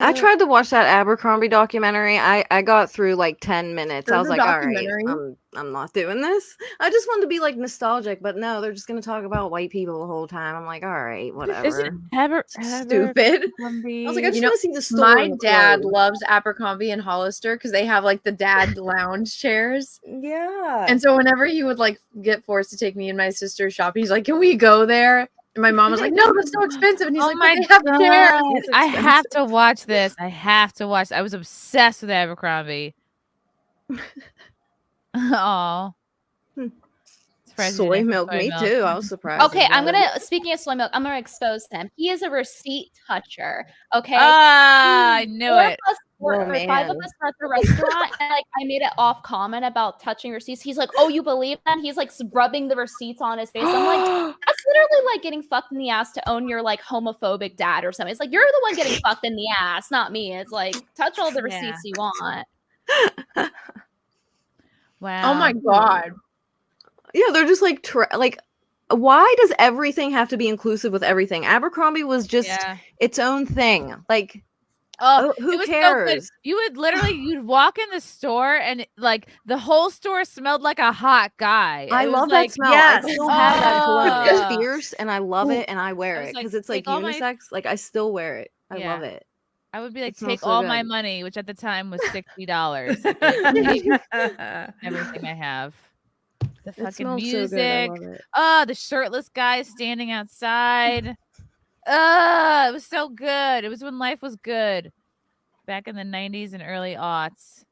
I tried to watch that Abercrombie documentary. I got through like 10 minutes. I was like, all right, I'm not doing this. I just wanted to be like nostalgic, but no, they're just gonna talk about white people the whole time. I'm like, all right, whatever. Is it stupid? I was like, I just want to see the story. My dad loves Abercrombie and Hollister because they have like the dad lounge chairs. Yeah. And so whenever he would like get forced to take me and my sister shopping, he's like, "Can we go there?" And my mom was like, "No, that's so expensive." And he's like, my "They have chairs." I have to watch this. I was obsessed with Abercrombie. Oh. Soy milk, me too. I was surprised. Okay, speaking of soy milk, I'm gonna expose him. He is a receipt toucher. Okay. I knew it. Five of us were at the restaurant, and like I made it off comment about touching receipts. He's like, "Oh, you believe that?" He's like rubbing the receipts on his face. I'm like, that's literally like getting fucked in the ass to own your like homophobic dad or something. It's like you're the one getting fucked in the ass, not me. It's like touch all the receipts you want. Wow. Oh my god. Yeah, they're just like why does everything have to be inclusive with everything? Abercrombie was just its own thing. Like, who cares? So you would you'd walk in the store and like the whole store smelled like a hot guy. I love that smell. Yes. I still have that cologne. It's fierce and I love it and I wear it because it's like unisex. Like I still wear it. I love it. I would be like, take all my money, which at the time was $60. Everything I have. The fucking music. Oh, the shirtless guy standing outside. It was so good. It was when life was good. Back in the 90s and early aughts.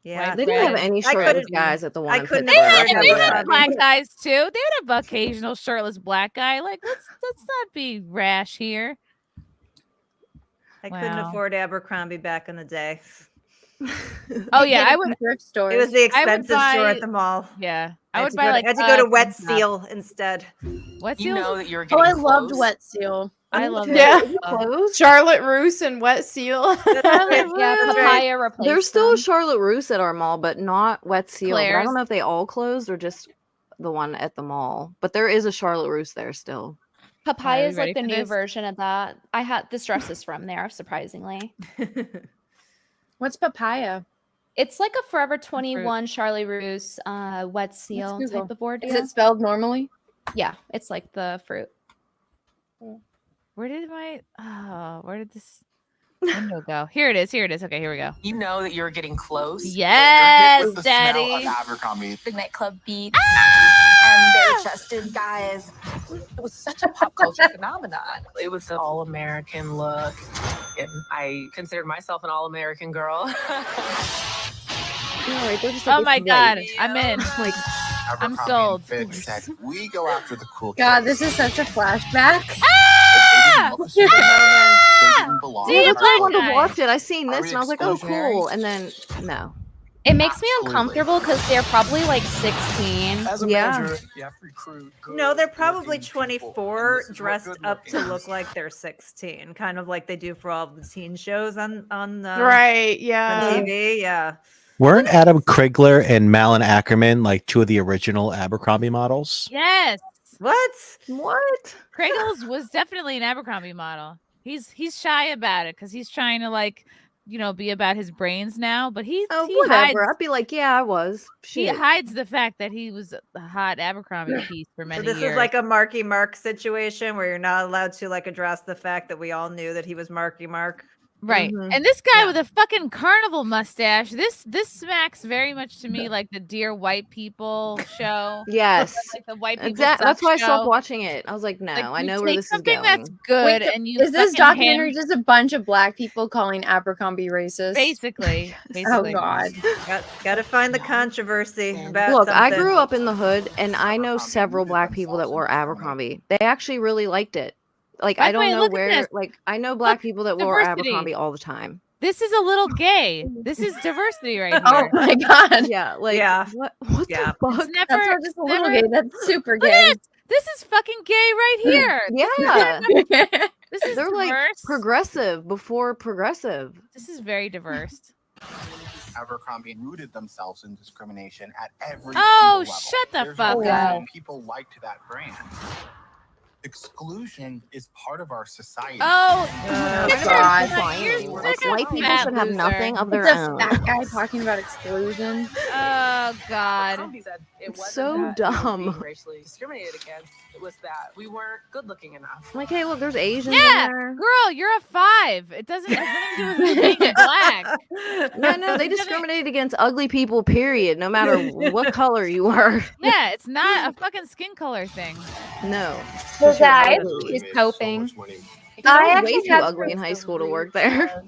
Yeah, they didn't have any shirtless guys at the one. They had black guys too. They would have occasional shirtless black guy. Like, let's not be rash here. I couldn't afford Abercrombie back in the day. Oh yeah, I would. Thrift store. It was the expensive store at the mall. Yeah, I had to go to Wet Seal instead. Wet Seal? You know that you're getting I loved Wet Seal. I love Charlotte Russe and Wet Seal. Papaya replaced. There's still a Charlotte Russe at our mall, but not Wet Seal. But I don't know if they all closed or just the one at the mall. But there is a Charlotte Russe there still. Papaya is like the new version of that. I had this dress is from there, surprisingly. What's Papaya? It's like a Forever 21 Charlie Russe Wet Seal type of ordeal. Is it spelled normally? Yeah, it's like the fruit. Where did this window go? Here it is. Okay, here we go. You know that you're getting close. Yes, Daddy. Abercrombie. The nightclub beats and bare-chested guys. It was such a pop culture phenomenon. It was an all-American look, and I considered myself an all-American girl. Oh my god, I'm in. Like, I'm sold. Fitch said, we go after the cool kids. God, this is such a flashback. See, I wanted to watch it. I seen this and I was like, oh, cool. And then, no. It makes me uncomfortable because they're probably like 16. As a manager, you have to recruit. No, they're probably 24, dressed up to look like they're 16, kind of like they do for all the teen shows on right, yeah, on TV, yeah. Weren't Adam Krigler and Malin Ackerman like two of the original Abercrombie models? Yes. What? Krigles was definitely an Abercrombie model. He's shy about it because he's trying to like, be about his brains now. But he whatever. hides, I'd be like, yeah, I was. He hides the fact that he was a hot Abercrombie piece for many years. So this is like a Marky Mark situation where you're not allowed to like address the fact that we all knew that he was Marky Mark. Right. Mm-hmm. And this guy with a fucking carnival mustache, this smacks very much to me like the Dear White People show. Yes. Like the white people That's why I show. stopped watching it. I was like, no, I know where this is going. That's good. Wait, and you is this documentary just a bunch of black people calling Abercrombie racist? Basically. Oh God. Got to find the controversy about Look, something. I grew up in the hood and I know several black people that wore Abercrombie. They actually really liked it. Like, I don't know where, like, I know black people that wore Abercrombie all the time. This is a little gay. This is diversity right here. Oh my God. Yeah. Like, what the fuck? That's not just a little gay. That's super gay. This is fucking gay right here. Yeah. This is They're diverse. like progressive before progressive. This is very diverse. Abercrombie rooted themselves in discrimination at every Oh, single level. shut the There's fuck no up. reason people liked that brand. Exclusion is part of our society. Oh, God. Like, white people should have nothing of their own. That guy talking about exclusion. Oh God. Abercrombie said it It's wasn't so that we were dumb. being racially discriminated against. It was that we weren't good looking enough. Like, hey, look, there's Asians Yeah, in there. girl, you're a 5. It doesn't have nothing to do with being black. No, they discriminate against ugly people, period, no matter what color you are. Yeah, it's not a fucking skin color thing. No. So guys, She's coping. I was way too ugly in high school to work there.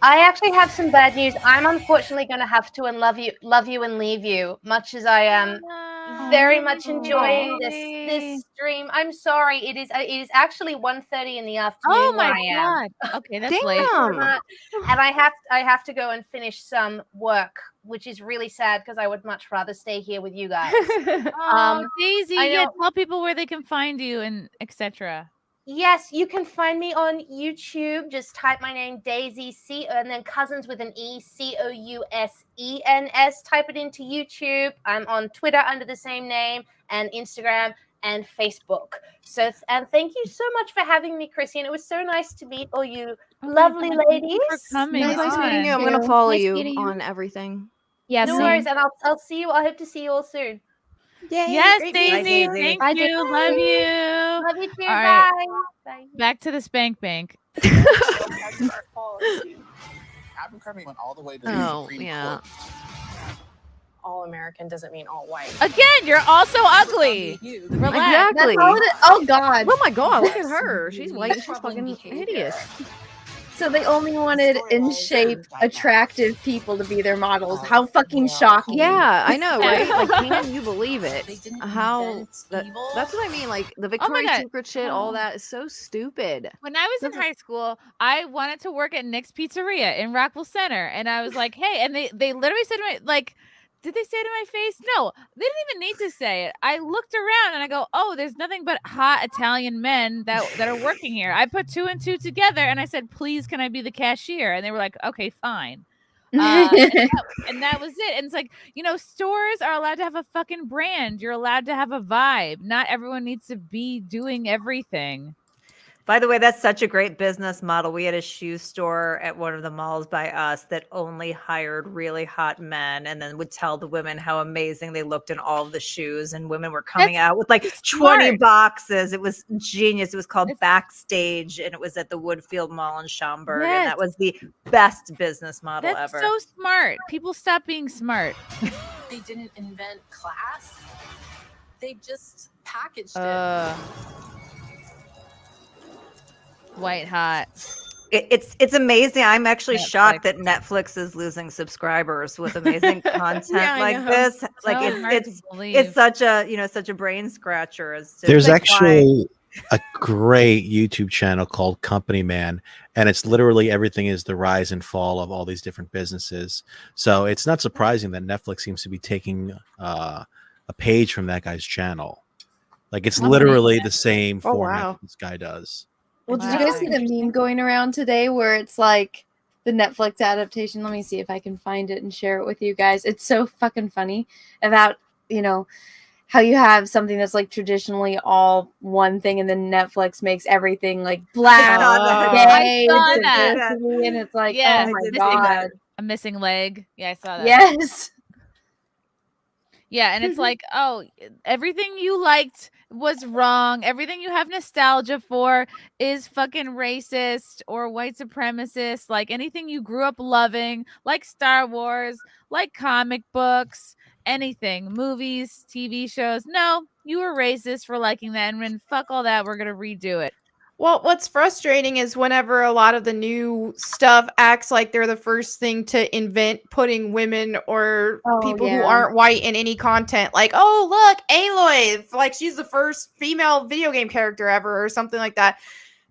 I actually have some bad news. I'm unfortunately going to have to love you and leave you, much as I am very much enjoying this stream. I'm sorry. It is actually 1:30 in the afternoon. Oh my where I am. God. Okay, that's late. And I have to go and finish some work, which is really sad because I would much rather stay here with you guys. Daisy, I know. tell people where they can find you and etc. Yes, you can find me on YouTube. Just type my name, Daisy C, and then Cousens with an E, Cousens. Type it into YouTube. I'm on Twitter under the same name, and Instagram and Facebook. So, and thank you so much for having me, Chrissie. And it was so nice to meet all you lovely ladies. For coming Nice meeting you. I'm gonna follow you on everything. Yeah, no worries, and I'll see you. I hope to see you all soon. Yay. Yes, Great Daisy. meeting. Thank you. Love you. Love you too. All right. Bye. Back to the spank bank. Abercrombie went all the way to the Oh, Supreme yeah. Court. All American doesn't mean all white. Again, you're also ugly. Relax. Exactly. Oh God. Oh my God, look at her. She's white and she's fucking hideous. So they only wanted in shape, attractive people to be their models. How fucking shocking. Yeah, I know, right? Like, can you believe it? How that's what I mean. Like the Victoria's God. Secret shit, all that is so stupid. When I was in high school, I wanted to work at Nick's Pizzeria in Rockville Center. And I was like, hey, and they literally said to me, like, did they say to my face? No, they didn't even need to say it. I looked around and I go, oh, there's nothing but hot Italian men that are working here. I put 2 and 2 together and I said, please, can I be the cashier? And they were like, okay, fine. And that was it. And it's like, stores are allowed to have a fucking brand. You're allowed to have a vibe. Not everyone needs to be doing everything. By the way, that's such a great business model. We had a shoe store at one of the malls by us that only hired really hot men and then would tell the women how amazing they looked in all of the shoes. And women were coming out with like 20 boxes. It was genius. It was called Backstage, and it was at the Woodfield Mall in Schaumburg. Yes. And that was the best business model That's ever. so smart. People stop being smart. They didn't invent class. They just packaged it. White hot. It's amazing. I'm actually shocked that Netflix is losing subscribers with amazing content like this. Like it's such a brain scratcher. There's actually a great YouTube channel called Company Man, and it's literally everything is the rise and fall of all these different businesses. So it's not surprising that Netflix seems to be taking a page from that guy's channel. Like it's literally the same format that this guy does. Well, did you guys see the meme going around today where it's like the Netflix adaptation? Let me see if I can find it and share it with you guys. It's so fucking funny about, how you have something that's like traditionally all one thing and then Netflix makes everything like black, gay, and it's like, oh my God. A missing leg. Yeah, I saw that. Yes. Yeah, and it's like, oh, everything you liked was wrong. Everything you have nostalgia for is fucking racist or white supremacist. Like anything you grew up loving, like Star Wars, like comic books, anything, movies, TV shows. No, you were racist for liking that. And when fuck all that, we're going to redo it. Well, what's frustrating is whenever a lot of the new stuff acts like they're the first thing to invent putting women or people who aren't white in any content. Like, oh, look, Aloy, like she's the first female video game character ever or something like that.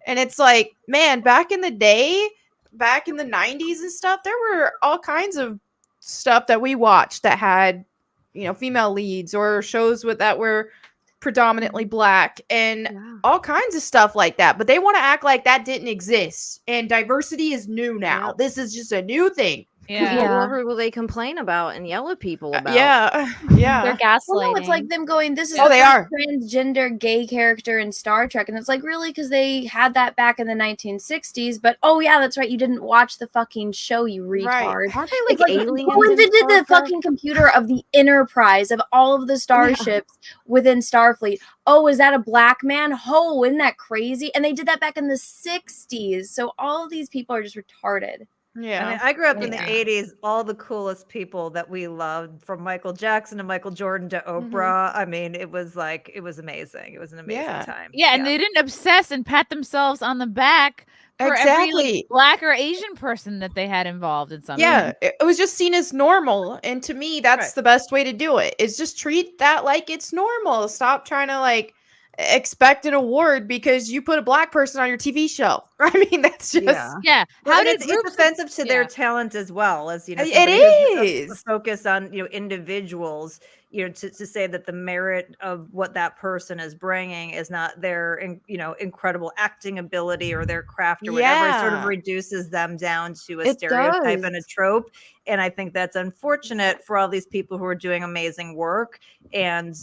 And it's like, man, back in the day, back in the 90s and stuff, there were all kinds of stuff that we watched that had, female leads or shows that were predominantly black and all kinds of stuff like that, but they want to act like that didn't exist and diversity is new now. This is just a new thing. Whoever will they complain about and yell at people about? Yeah. They're gaslighting. Well, no, it's like them going, this is they are transgender gay character in Star Trek. And it's like, really? Because they had that back in the 1960s. But, oh, yeah, that's right. You didn't watch the fucking show, you retard. Right. Aren't they like aliens? Who invented the fucking computer of the Enterprise of all of the starships within Starfleet? Oh, is that a black man? Oh, isn't that crazy? And they did that back in the 60s. So all of these people are just retarded. Yeah. I mean, I grew up in the 80s, all the coolest people that we loved, from Michael Jackson to Michael Jordan to Oprah. I mean, it was amazing. It was an amazing time. Yeah, and they didn't obsess and pat themselves on the back for every like, black or Asian person that they had involved in something. Yeah, it was just seen as normal. And to me, that's the best way to do it, is just treat that like it's normal. Stop trying to like expect an award because you put a black person on your TV show. I mean, that's just How did it's offensive to their talent as well, as you know. It is focus on individuals. To say that the merit of what that person is bringing is not their incredible acting ability or their craft or whatever. It sort of reduces them down to a stereotype and a trope. And I think that's unfortunate for all these people who are doing amazing work, and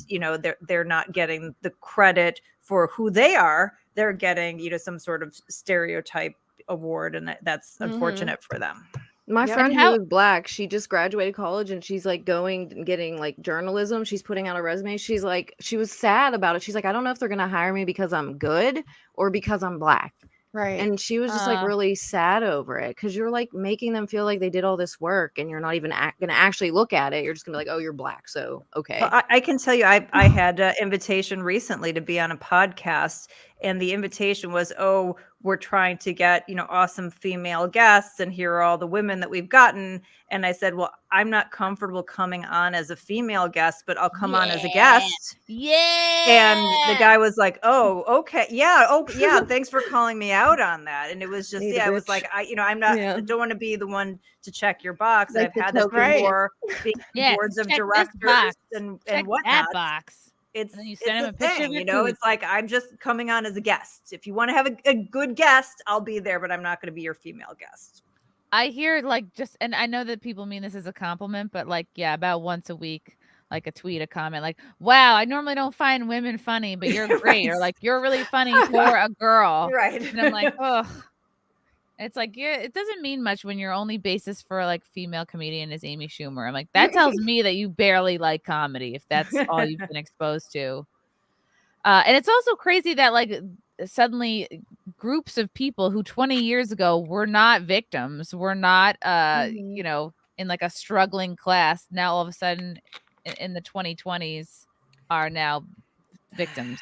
they're not getting the credit for who they are. They're getting some sort of stereotype award, and that's unfortunate for them. My friend who is black, she just graduated college and she's like going and getting like journalism. She's putting out a resume. She's like, she was sad about it. She's like, I don't know if they're going to hire me because I'm good or because I'm black. Right. And she was just like really sad over it, because you're like making them feel like they did all this work and you're not even going to actually look at it. You're just going to be like, oh, you're black. So, okay. Well, I can tell you, I had an invitation recently to be on a podcast, and the invitation was, oh, we're trying to get, awesome female guests, and here are all the women that we've gotten. And I said, well, I'm not comfortable coming on as a female guest, but I'll come on as a guest. Yeah. And the guy was like, oh, okay. Yeah. Oh, yeah. Thanks for calling me out on that. And it was just, it was like, I'm not, I don't want to be the one to check your box. Like I've had this before, being boards of directors and whatnot. That box. It's you send him a thing, picture of your food. It's like, I'm just coming on as a guest. If you want to have a good guest, I'll be there, but I'm not going to be your female guest. I hear and I know that people mean this as a compliment, but about once a week, like a tweet, a comment, like, wow, I normally don't find women funny, but you're great. Or like, you're really funny for a girl. Right. And I'm like, oh, it's like, it doesn't mean much when your only basis for like female comedian is Amy Schumer. I'm like, that tells me that you barely like comedy if that's all you've been exposed to. And it's also crazy that like suddenly groups of people who 20 years ago were not victims, were not, in like a struggling class, now all of a sudden in the 2020s are now victims.